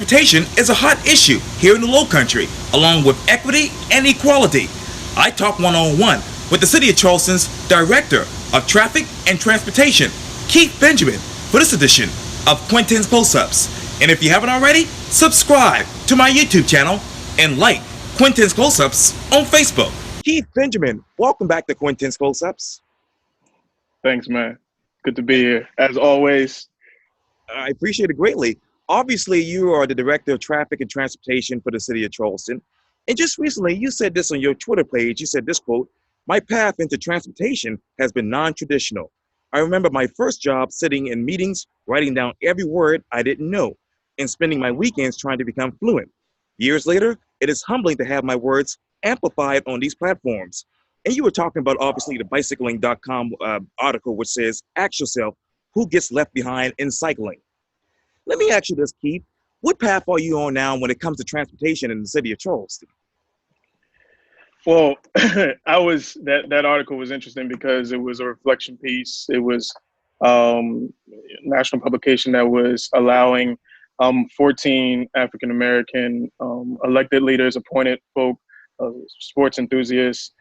transportation is a hot issue here in the Low Country, along with equity and equality. I talk one-on-one with the City of Charleston's Director of Traffic and Transportation, Keith Benjamin, for this edition of Quintin's Close-Ups. And if you haven't already, subscribe to my YouTube channel and like Quintin's Close-Ups on Facebook. Keith Benjamin, welcome back to Quintin's Close-Ups. Thanks, man. Good to be here, as always. I appreciate it greatly. Obviously, you are the Director of Traffic and Transportation for the City of Charleston. And just recently, you said this on your Twitter page. You said this quote, "My path into transportation has been non-traditional. I remember my first job sitting in meetings, writing down every word I didn't know, and spending my weekends trying to become fluent. Years later, it is humbling to have my words amplified on these platforms." And you were talking about, obviously, the bicycling.com article, which says, "Ask yourself, who gets left behind in cycling?" Let me ask you this, Keith. What path are you on now when it comes to transportation in the City of Charleston? Well, that article was interesting because it was a reflection piece. It was a national publication that was allowing 14 African American elected leaders, appointed folk, sports enthusiasts,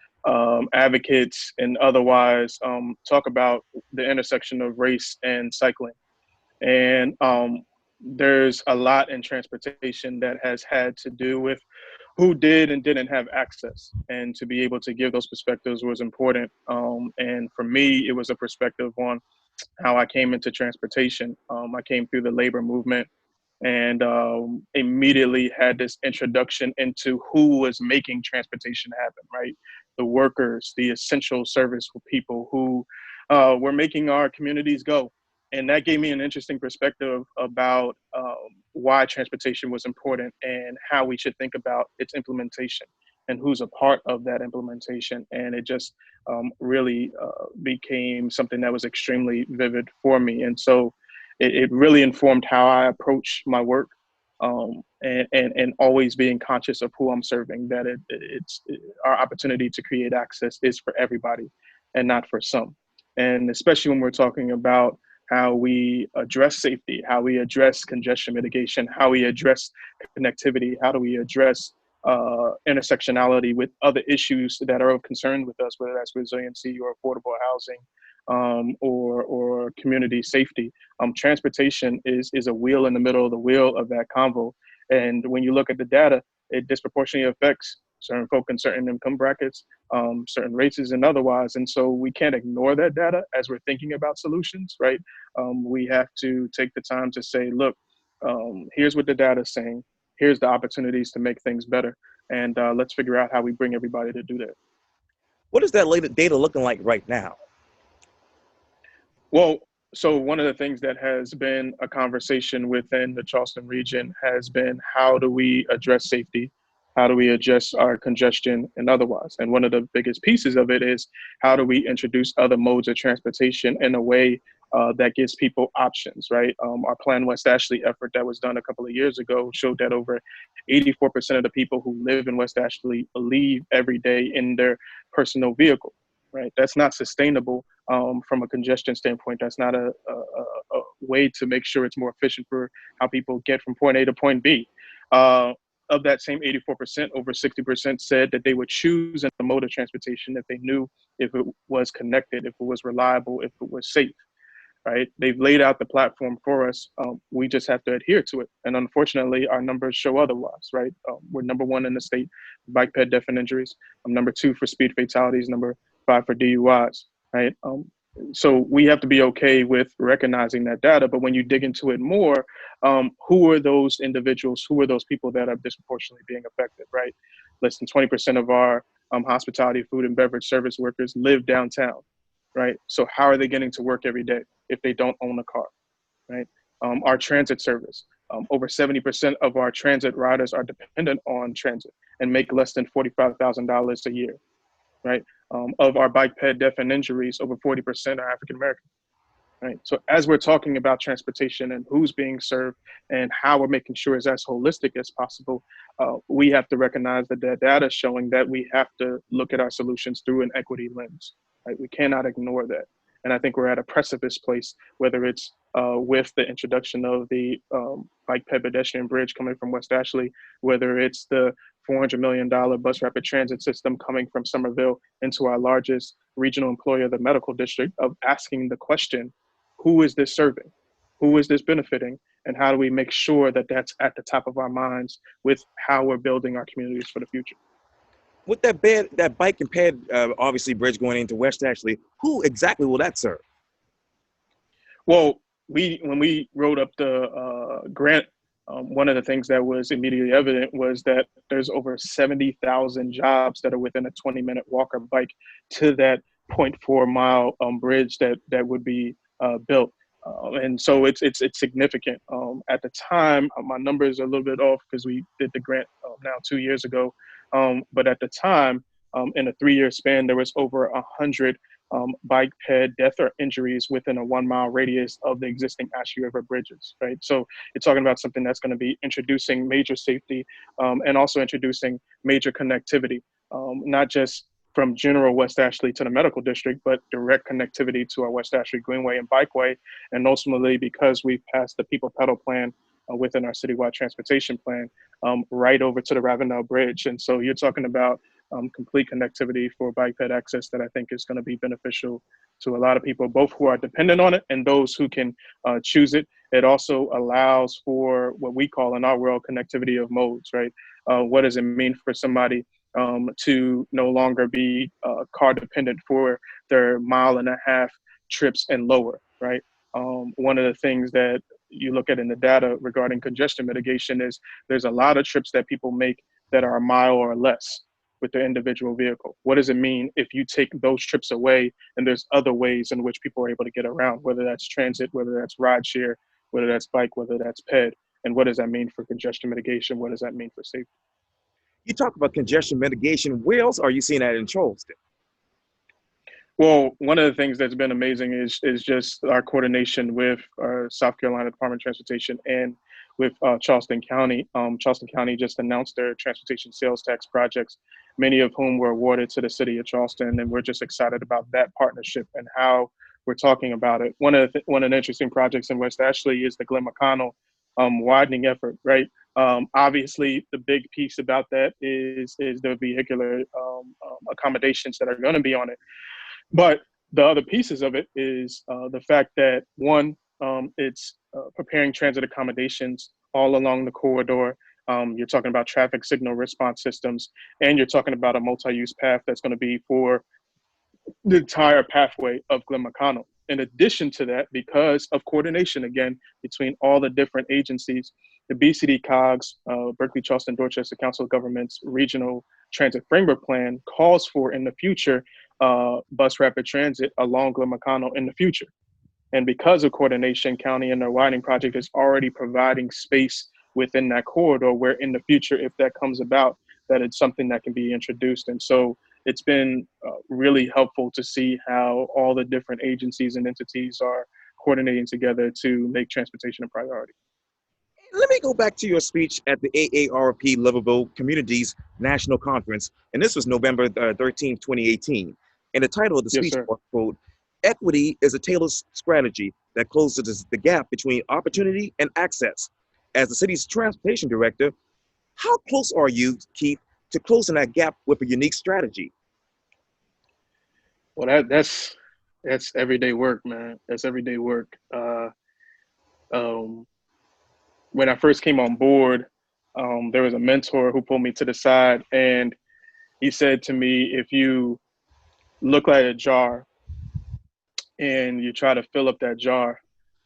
advocates, and otherwise talk about the intersection of race and cycling. And there's a lot in transportation that has had to do with who did and didn't have access. And to be able to give those perspectives was important. And for me, it was a perspective on how I came into transportation. I came through the labor movement and immediately had this introduction into who was making transportation happen, right? The workers, the essential service people who were making our communities go. And that gave me an interesting perspective about why transportation was important and how we should think about its implementation and who's a part of that implementation. And it just really became something that was extremely vivid for me. And so it really informed how I approach my work and always being conscious of who I'm serving, that it's our opportunity to create access is for everybody and not for some. And especially when we're talking about how we address safety, how we address congestion mitigation, how we address connectivity, how do we address intersectionality with other issues that are of concern with us, whether that's resiliency or affordable housing or community safety. Transportation is a wheel in the middle of the wheel of that convo. And when you look at the data, it disproportionately affects certain folk in certain income brackets, certain races and otherwise. And so we can't ignore that data as we're thinking about solutions, right? We have to take the time to say, look, here's what the data is saying. Here's the opportunities to make things better. And let's figure out how we bring everybody to do that. What is that data looking like right now? Well, so one of the things that has been a conversation within the Charleston region has been, how do we address safety? How do we address our congestion and otherwise? And one of the biggest pieces of it is, how do we introduce other modes of transportation in a way that gives people options, right? Our Plan West Ashley effort that was done a couple of years ago showed that over 84% of the people who live in West Ashley leave every day in their personal vehicle, right? That's not sustainable from a congestion standpoint. That's not a way to make sure it's more efficient for how people get from point A to point B. Of that same 84%, over 60% said that they would choose a mode of transportation if they knew if it was connected, if it was reliable, if it was safe, right? They've laid out the platform for us. We just have to adhere to it. And unfortunately, our numbers show otherwise, right? We're number 1 in the state, bike ped death and injuries. I'm number 2 for speed fatalities, number 5 for DUIs, right? So we have to be okay with recognizing that data. But when you dig into it more, who are those individuals? Who are those people that are disproportionately being affected, right? Less than 20% of our hospitality, food, and beverage service workers live downtown, right? So how are they getting to work every day if they don't own a car, right? Our transit service, over 70% of our transit riders are dependent on transit and make less than $45,000 a year, right? Of our bike ped death and injuries, over 40% are African American, right? So as we're talking about transportation and who's being served and how we're making sure it's as holistic as possible, we have to recognize that the data is showing that we have to look at our solutions through an equity lens, right? We cannot ignore that. And I think we're at a precipice place, whether it's with the introduction of the bike ped pedestrian bridge coming from West Ashley, whether it's the $400 million bus rapid transit system coming from Somerville into our largest regional employer, the medical district, of asking the question, who is this serving? Who is this benefiting? And how do we make sure that that's at the top of our minds with how we're building our communities for the future? With that bike and ped, obviously bridge going into West Ashley, who exactly will that serve? Well, when we wrote up the grant, one of the things that was immediately evident was that there's over 70,000 jobs that are within a 20-minute walk or bike to that 0.4 mile bridge that would be built. And so it's significant. At the time, my numbers are a little bit off because we did the grant now 2 years ago. But at the time, in a 3-year span, there was over 100 bike ped death or injuries within a 1 mile radius of the existing Ashley River bridges, right? So you're talking about something that's going to be introducing major safety and also introducing major connectivity, not just from general West Ashley to the medical district, but direct connectivity to our West Ashley Greenway and Bikeway. And ultimately, because we've passed the People Pedal plan within our citywide transportation plan, right over to the Ravenel Bridge. And so you're talking about complete connectivity for bike ped access that I think is going to be beneficial to a lot of people, both who are dependent on it and those who can choose it. It also allows for what we call in our world connectivity of modes, right? What does it mean for somebody to no longer be car dependent for their 1.5 mile trips and lower, right? One of the things that you look at in the data regarding congestion mitigation is there's a lot of trips that people make that are 1 mile or less with their individual vehicle. What does it mean if you take those trips away and there's other ways in which people are able to get around, whether that's transit, whether that's rideshare, whether that's bike, whether that's ped, and what does that mean for congestion mitigation? What does that mean for safety? You talk about congestion mitigation. Where else are you seeing that in Charleston? Well, one of the things that's been amazing is just our coordination with South Carolina Department of Transportation and with Charleston County. Charleston County just announced their transportation sales tax projects, many of whom were awarded to the city of Charleston, and we're just excited about that partnership and how we're talking about it. One of the interesting projects in West Ashley is the Glen Mcconnell widening effort, right? Obviously, the big piece about that is the vehicular accommodations that are going to be on it. But the other pieces of it is the fact that one, it's preparing transit accommodations all along the corridor. You're talking about traffic signal response systems, and you're talking about a multi-use path that's going to be for the entire pathway of Glen Mcconnell. In addition to that, because of coordination, again, between all the different agencies, the BCD COGS, Berkeley, Charleston, Dorchester Council of Governments Regional Transit Framework Plan calls for in the future bus rapid transit along Glen Mcconnell in the future. And because of coordination, county and their widening project is already providing space within that corridor where in the future, if that comes about, that it's something that can be introduced. And so it's been really helpful to see how all the different agencies and entities are coordinating together to make transportation a priority. Let me go back to your speech at the AARP Livable Communities National Conference, and this was November 13th, 2018. And the title of the Yes, speech sir. was, quote, "Equity is a tailored strategy that closes the gap between opportunity and access." As the city's transportation director, how close are you, Keith, to closing that gap with a unique strategy? Well, that's everyday work, man. That's everyday work. Um, when I first came on board, there was a mentor who pulled me to the side and he said to me, if you look at a jar and you try to fill up that jar,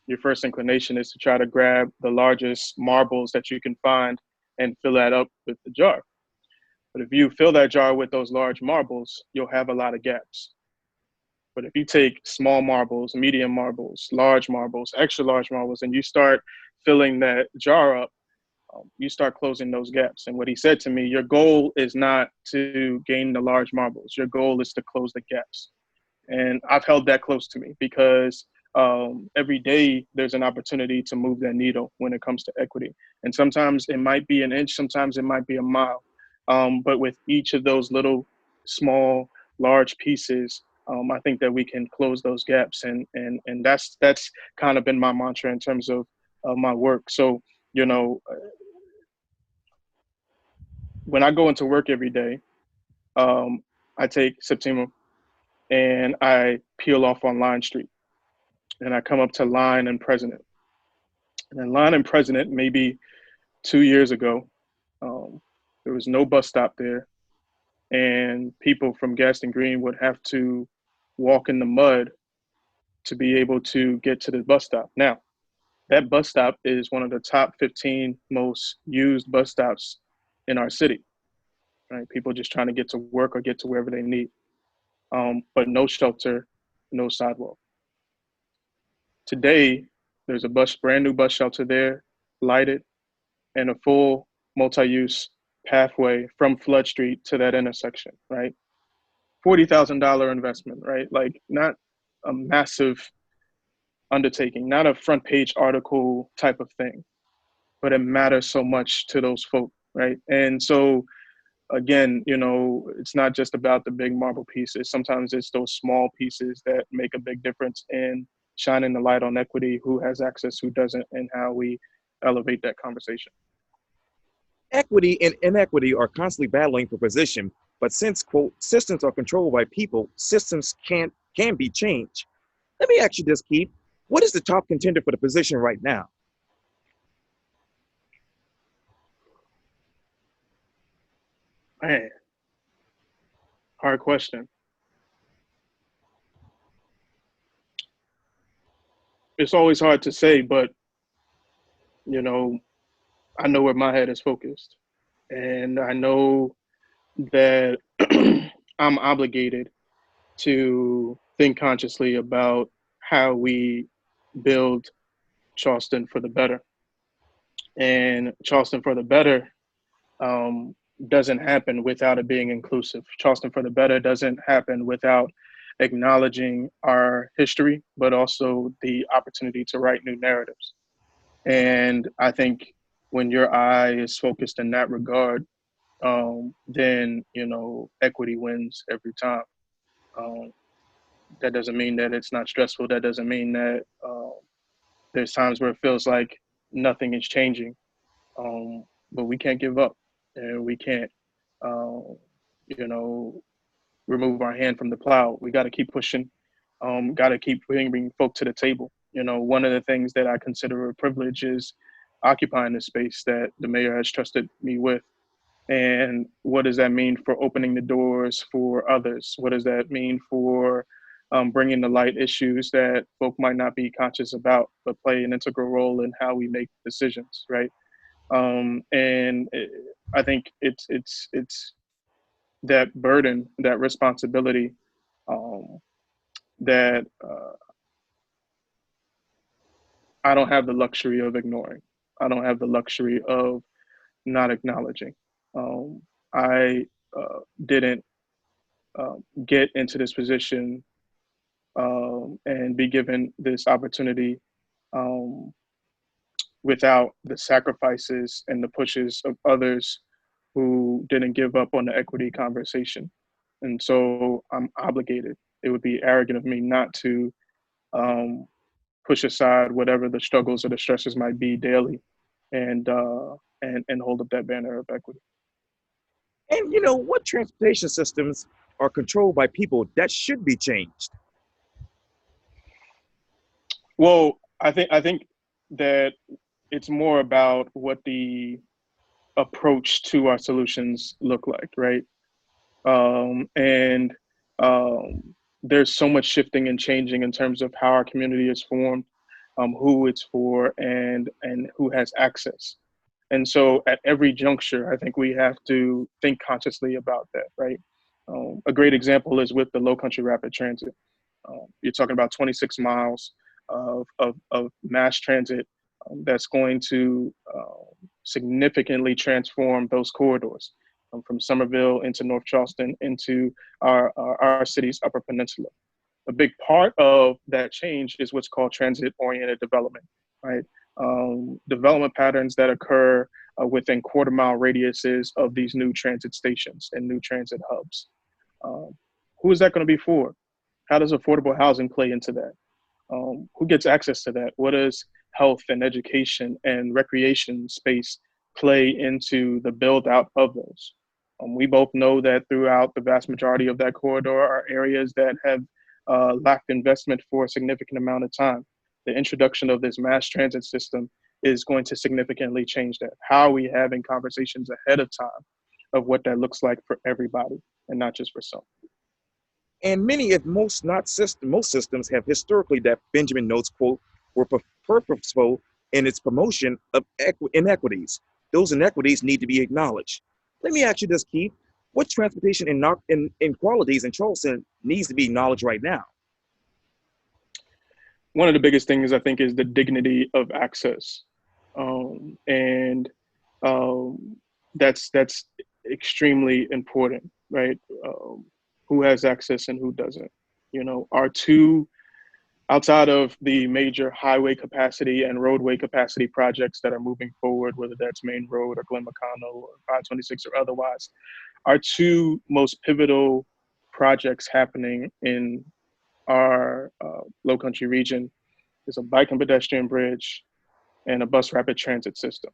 your first inclination is to try to grab the largest marbles that you can find and fill that up with the jar. But if you fill that jar with those large marbles, you'll have a lot of gaps. But if you take small marbles, medium marbles, large marbles, extra large marbles, and you start filling that jar up, you start closing those gaps. And what he said to me, your goal is not to gain the large marbles. Your goal is to close the gaps. And I've held that close to me because every day there's an opportunity to move that needle when it comes to equity. And sometimes it might be an inch, sometimes it might be a mile. But with each of those little, small, large pieces, I think that we can close those gaps, and that's kind of been my mantra in terms of my work. So, you know, when I go into work every day, I take Septima and I peel off on Line Street, and I come up to Line and President. And then Line and President, maybe 2 years ago, um, there was no bus stop there, and people from Gaston Green would have to walk in the mud to be able to get to the bus stop. Now, that bus stop is one of the top 15 most used bus stops in our city, right? People just trying to get to work or get to wherever they need, but no shelter, no sidewalk. Today, there's a brand new bus shelter there, lighted, and a full multi-use pathway from Flood Street to that intersection, right? $40,000 investment, right? Like, not a massive undertaking, not a front page article type of thing, but it matters so much to those folk, right? And so, again, it's not just about the big marble pieces. Sometimes it's those small pieces that make a big difference in shining the light on equity, who has access, who doesn't, and how we elevate that conversation. Equity and inequity are constantly battling for position, but since, quote, systems are controlled by people, systems can be changed. Let me ask you this, Keith. What is the top contender for the position right now? Man, hard question. It's always hard to say, but I know where my head is focused, and I know that I'm obligated to think consciously about how we build Charleston for the better. And Charleston for the better um, doesn't happen without it being inclusive. Charleston for the better doesn't happen without acknowledging our history, but also the opportunity to write new narratives. And I think when your eye is focused in that regard, then equity wins every time. Um, that doesn't mean that it's not stressful. That doesn't mean that there's times where it feels like nothing is changing. But we can't give up, and we can't, um, you know, remove our hand from the plow. We got to keep pushing. Got to keep bringing folk to the table. One of the things that I consider a privilege is occupying the space that the mayor has trusted me with. And what does that mean for opening the doors for others? What does that mean for bringing to light issues that folk might not be conscious about, but play an integral role in how we make decisions, right? I think it's that burden, that responsibility, um, that I don't have the luxury of ignoring. I don't have the luxury of not acknowledging. I didn't get into this position and be given this opportunity um, without the sacrifices and the pushes of others who didn't give up on the equity conversation. And so I'm obligated. It would be arrogant of me not to um, push aside whatever the struggles or the stresses might be daily, and hold up that banner of equity. And what transportation systems are controlled by people that should be changed? Well, I think that it's more about what the approach to our solutions look like, right? And there's so much shifting and changing in terms of how our community is formed, who it's for, and who has access. And so at every juncture, I think we have to think consciously about that, right? A great example is with the Low Country Rapid Transit. You're talking about 26 miles of mass transit that's going to significantly transform those corridors from Somerville into North Charleston into our city's Upper Peninsula. A big part of that change is what's called transit-oriented development, right? Development patterns that occur within quarter-mile radiuses of these new transit stations and new transit hubs. Who is that going to be for? How does affordable housing play into that? Who gets access to that? What does health and education and recreation space play into the build out of those? We both know that throughout the vast majority of that corridor are areas that have lacked investment for a significant amount of time. The introduction of this mass transit system is going to significantly change that. How are we having conversations ahead of time of what that looks like for everybody and not just for some? And many, if most not system, most systems have historically that Benjamin notes, quote, were purposeful in its promotion of inequities. Those inequities need to be acknowledged. Let me ask you this, Keith. What transportation inequalities in Charleston needs to be acknowledged right now? One of the biggest things I think is the dignity of access. And that's extremely important, right? Who has access and who doesn't. You know, our two, outside of the major highway capacity and roadway capacity projects that are moving forward, whether that's Main Road or Glen Mcconnell or 526 or otherwise, our two most pivotal projects happening in our low country region is a bike and pedestrian bridge and a bus rapid transit system.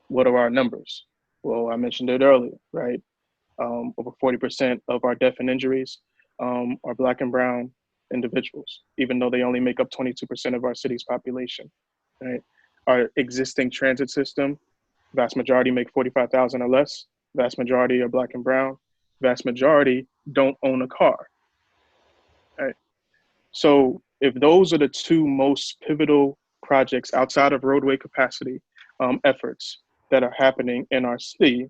What are our numbers? Well, I mentioned it earlier, right? Over 40% of our death and injuries are Black and brown individuals, even though they only make up 22% of our city's population, right? Our existing transit system, vast majority make 45,000 or less, vast majority are Black and brown, vast majority don't own a car, right? So if those are the two most pivotal projects outside of roadway capacity efforts that are happening in our city,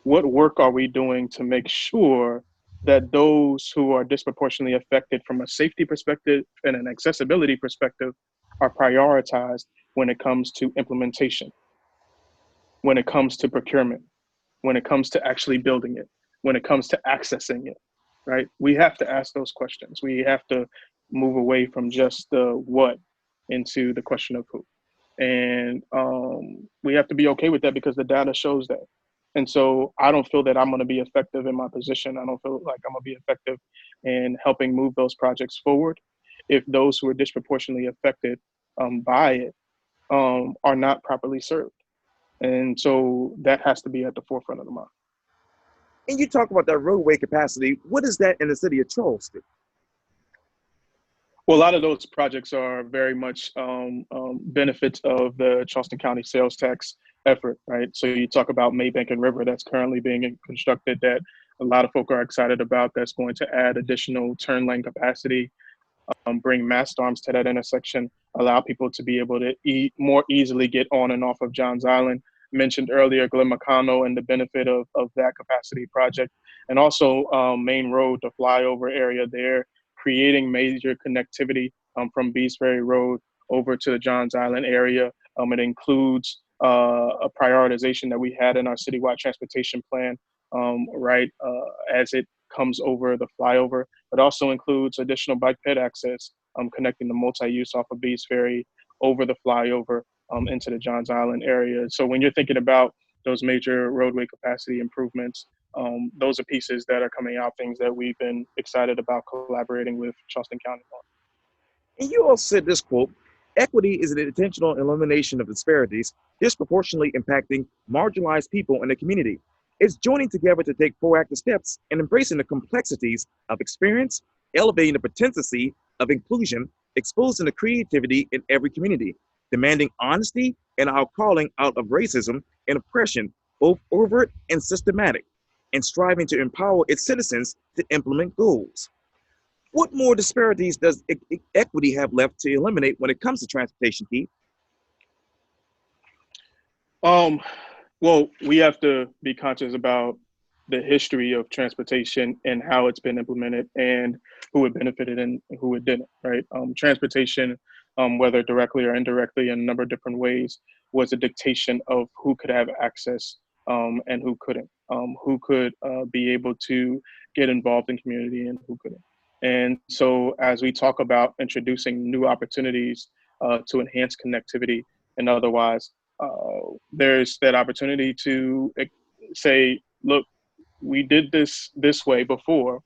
what work are we doing to make sure that those who are disproportionately affected from a safety perspective and an accessibility perspective are prioritized when it comes to implementation, when it comes to procurement, when it comes to actually building it, when it comes to accessing it, right? We have to ask those questions. We have to move away from just the what into the question of who. And we have to be okay with that because the data shows that. And so I don't feel that I'm going to be effective in my position. I don't feel like I'm going to be effective in helping move those projects forward if those who are disproportionately affected by it are not properly served. And so that has to be at the forefront of the mind. And you talk about that roadway capacity. What is that in the city of Charleston? Well, a lot of those projects are very much benefits of the Charleston County sales tax effort, right? So you talk about Maybank and River that's currently being constructed that a lot of folk are excited about. That's going to add additional turn lane capacity, bring mass arms to that intersection, allow people to be able to more easily get on and off of Johns Island. Mentioned earlier, Glen Mcconnell and the benefit of that capacity project, and also Main Road, the flyover area there, creating major connectivity from Beast Ferry Road over to the Johns Island area. It includes a prioritization that we had in our citywide transportation plan, right, as it comes over the flyover, but also includes additional bike ped access, connecting the multi-use off of Beast Ferry over the flyover into the Johns Island area. So when you're thinking about those major roadway capacity improvements, those are pieces that are coming out, things that we've been excited about collaborating with Charleston County on. And you also said this, quote, equity is an intentional elimination of disparities disproportionately impacting marginalized people in the community. It's joining together to take proactive steps and embracing the complexities of experience, elevating the potency of inclusion, exposing the creativity in every community, demanding honesty and our calling out of racism and oppression, both overt and systematic, and striving to empower its citizens to implement goals. What more disparities does equity have left to eliminate when it comes to transportation, Keith? Well, we have to be conscious about the history of transportation and how it's been implemented and who it benefited and who it didn't, right? Transportation, whether directly or indirectly in a number of different ways, was a dictation of who could have access and who couldn't, who could be able to get involved in community and who couldn't. And so as we talk about introducing new opportunities to enhance connectivity and otherwise, there's that opportunity to say, look, we did this way before.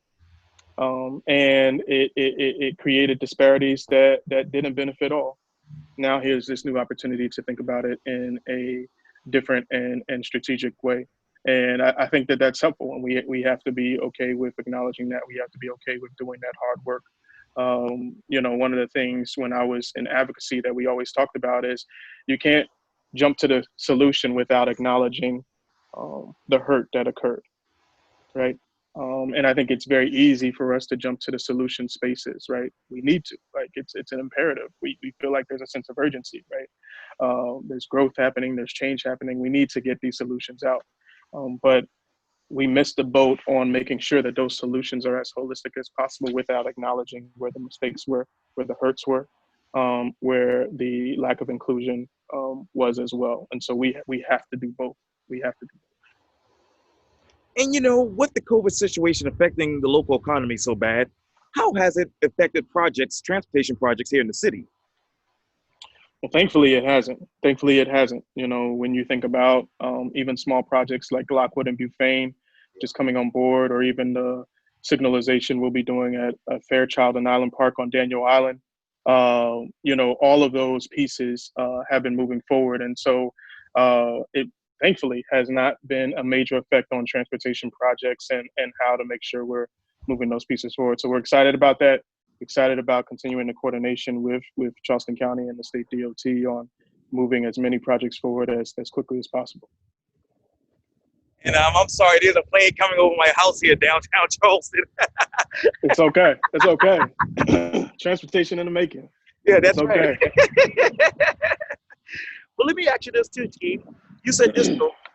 And it created disparities that didn't benefit all. Now here's this new opportunity to think about it in a different and strategic way. And I think that that's helpful. And we have to be okay with acknowledging that. We have to be okay with doing that hard work. One of the things when I was in advocacy that we always talked about is you can't jump to the solution without acknowledging the hurt that occurred, right? And I think it's very easy for us to jump to the solution spaces, right? We need to, like, it's an imperative. We feel like there's a sense of urgency, right? There's growth happening, there's change happening. We need to get these solutions out. But we missed the boat on making sure that those solutions are as holistic as possible without acknowledging where the mistakes were, where the hurts were, where the lack of inclusion was as well. And so we have to do both. We have to do both. And with the COVID situation affecting the local economy so bad, how has it affected transportation projects here in the city? Well, thankfully it hasn't. Thankfully it hasn't. When you think about even small projects like Lockwood and Bufane just coming on board, or even the signalization we'll be doing at Fairchild and Island Park on Daniel Island, all of those pieces have been moving forward. And so it thankfully has not been a major effect on transportation projects and how to make sure we're moving those pieces forward. So we're excited about that. Excited about continuing the coordination with Charleston County and the state DOT on moving as many projects forward as quickly as possible. And I'm sorry, there's a plane coming over my house here downtown Charleston. It's okay. It's okay. Transportation in the making. Yeah, that's it's okay. Right. Well, let me ask you this too, Chief. You said this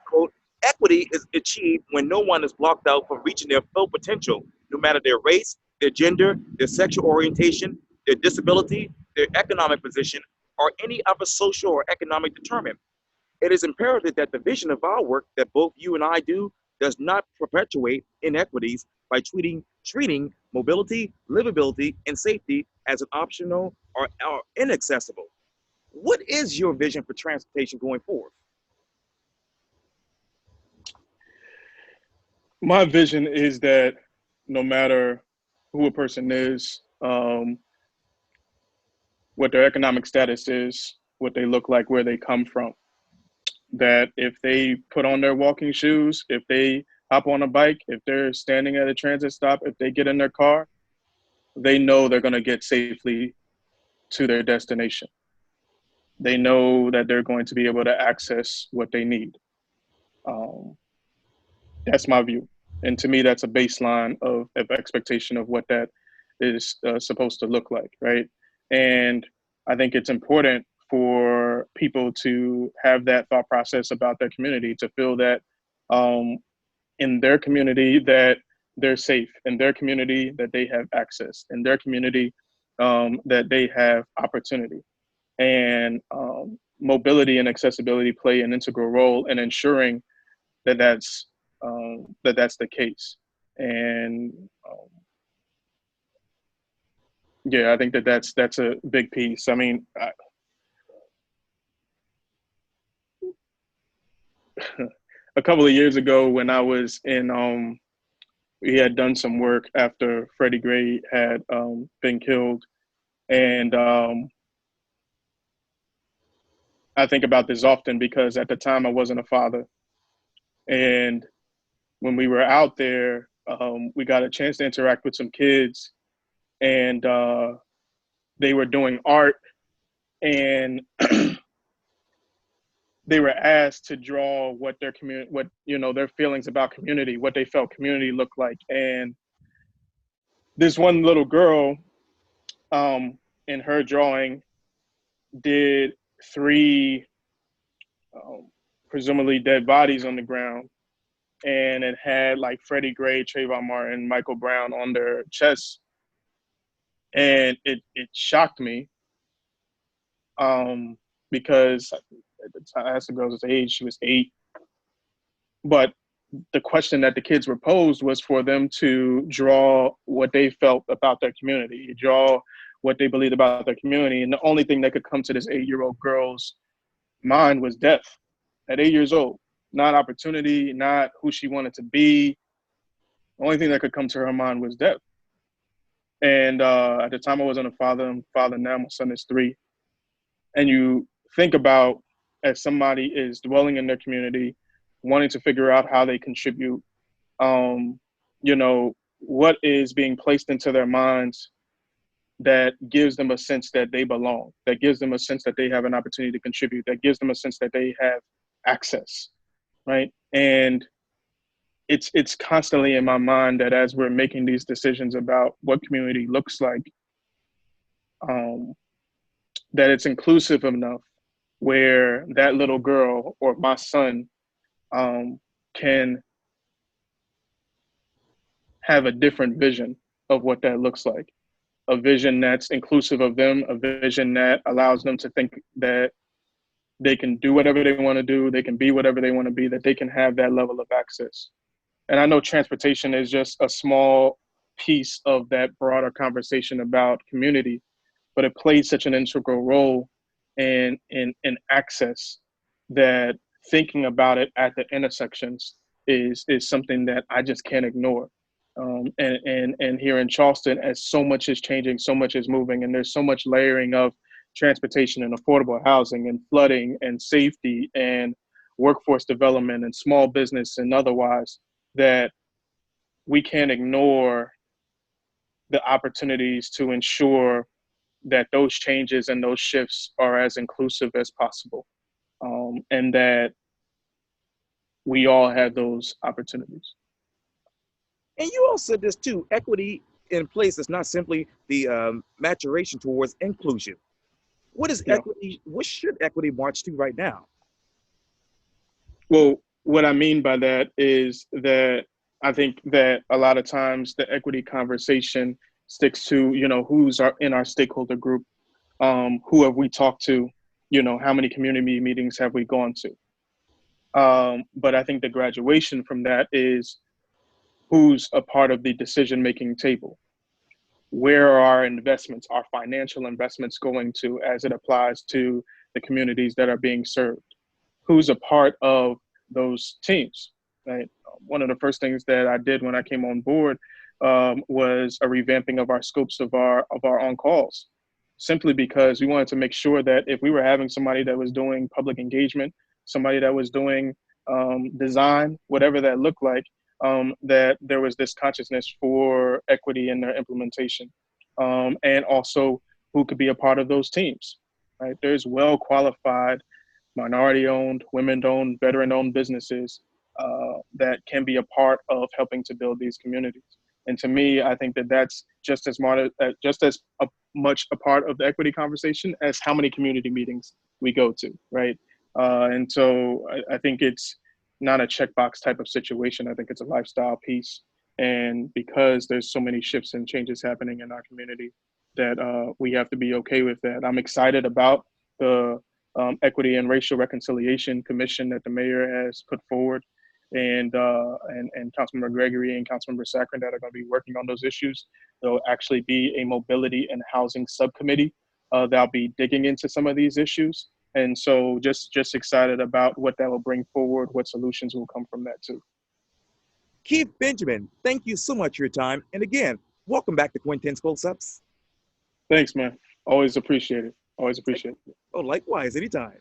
quote, equity is achieved when no one is blocked out from reaching their full potential, no matter their race, their gender, their sexual orientation, their disability, their economic position, or any other social or economic determinant. It is imperative that the vision of our work that both you and I do does not perpetuate inequities by treating mobility, livability, and safety as an optional or inaccessible. What is your vision for transportation going forward? My vision is that no matter who a person is, what their economic status is, what they look like, where they come from, that if they put on their walking shoes, if they hop on a bike, if they're standing at a transit stop, if they get in their car, they know they're going to get safely to their destination. They know that they're going to be able to access what they need. That's my view. And to me, that's a baseline of expectation of what that is supposed to look like, right? And I think it's important for people to have that thought process about their community, to feel that in their community that they're safe, in their community that they have access, in their community that they have opportunity. And mobility and accessibility play an integral role in ensuring that that's the case. And yeah, I think that's a big piece. I mean, a couple of years ago when I was in, we had done some work after Freddie Gray had been killed. And I think about this often because at the time I wasn't a father. And when we were out there, we got a chance to interact with some kids, and they were doing art, and they were asked to draw what their community, their feelings about community, what they felt community looked like. And this one little girl, in her drawing, did 3 presumably dead bodies on the ground, and it had like Freddie Gray, Trayvon Martin, Michael Brown on their chests. And it shocked me because at the time, as the girl's age, she was 8. But the question that the kids were posed was for them to draw what they felt about their community, draw what they believed about their community. And the only thing that could come to this 8-year-old girl's mind was death at 8 years old. Not opportunity, not who she wanted to be. The only thing that could come to her mind was death. And at the time, I wasn't a father. I'm a father now. My son is 3. And you think about, as somebody is dwelling in their community, wanting to figure out how they contribute, um, what is being placed into their minds that gives them a sense that they belong, that gives them a sense that they have an opportunity to contribute, that gives them a sense that they have access, right? And it's constantly in my mind that as we're making these decisions about what community looks like, um, that it's inclusive enough where that little girl or my son can have a different vision of what that looks like, a vision that's inclusive of them, a vision that allows them to think that they can do whatever they want to do, they can be whatever they want to be, that they can have that level of access. And I know transportation is just a small piece of that broader conversation about community, but it plays such an integral role in access that thinking about it at the intersections is something that I just can't ignore. And here in Charleston, as so much is changing, so much is moving, and there's so much layering of transportation and affordable housing and flooding and safety and workforce development and small business and otherwise, that we can't ignore the opportunities to ensure that those changes and those shifts are as inclusive as possible, and that we all have those opportunities. And you all said this too, equity in place is not simply the maturation towards inclusion. What is Yeah. equity? What should equity march to right now? Well, what I mean by that is that I think that a lot of times the equity conversation sticks to, who's in our stakeholder group, who have we talked to, how many community meetings have we gone to? But I think the graduation from that is who's a part of the decision-making table. Where are our investments, our financial investments going to as it applies to the communities that are being served? Who's a part of those teams, right? One of the first things that I did when I came on board was a revamping of our scopes of our on calls, simply because we wanted to make sure that if we were having somebody that was doing public engagement, somebody that was doing design, whatever that looked like, that there was this consciousness for equity in their implementation, and also who could be a part of those teams, right? There's well qualified minority-owned, women-owned, veteran-owned businesses that can be a part of helping to build these communities. And to me, I think that that's just as much a part of the equity conversation as how many community meetings we go to, right? And so I think it's not a checkbox type of situation. I think it's a lifestyle piece. And because there's so many shifts and changes happening in our community, that we have to be okay with that. I'm excited about the Equity and Racial Reconciliation Commission that the mayor has put forward, and Councilmember Gregory and Councilmember Saccharin that are going to be working on those issues. There'll actually be a mobility and housing subcommittee that'll be digging into some of these issues. And so just excited about what that will bring forward, what solutions will come from that too. Keith Benjamin, thank you so much for your time. And again, welcome back to Quintin's Close-Ups. Thanks, man. Always appreciate it. Always appreciate it. Oh, likewise, anytime.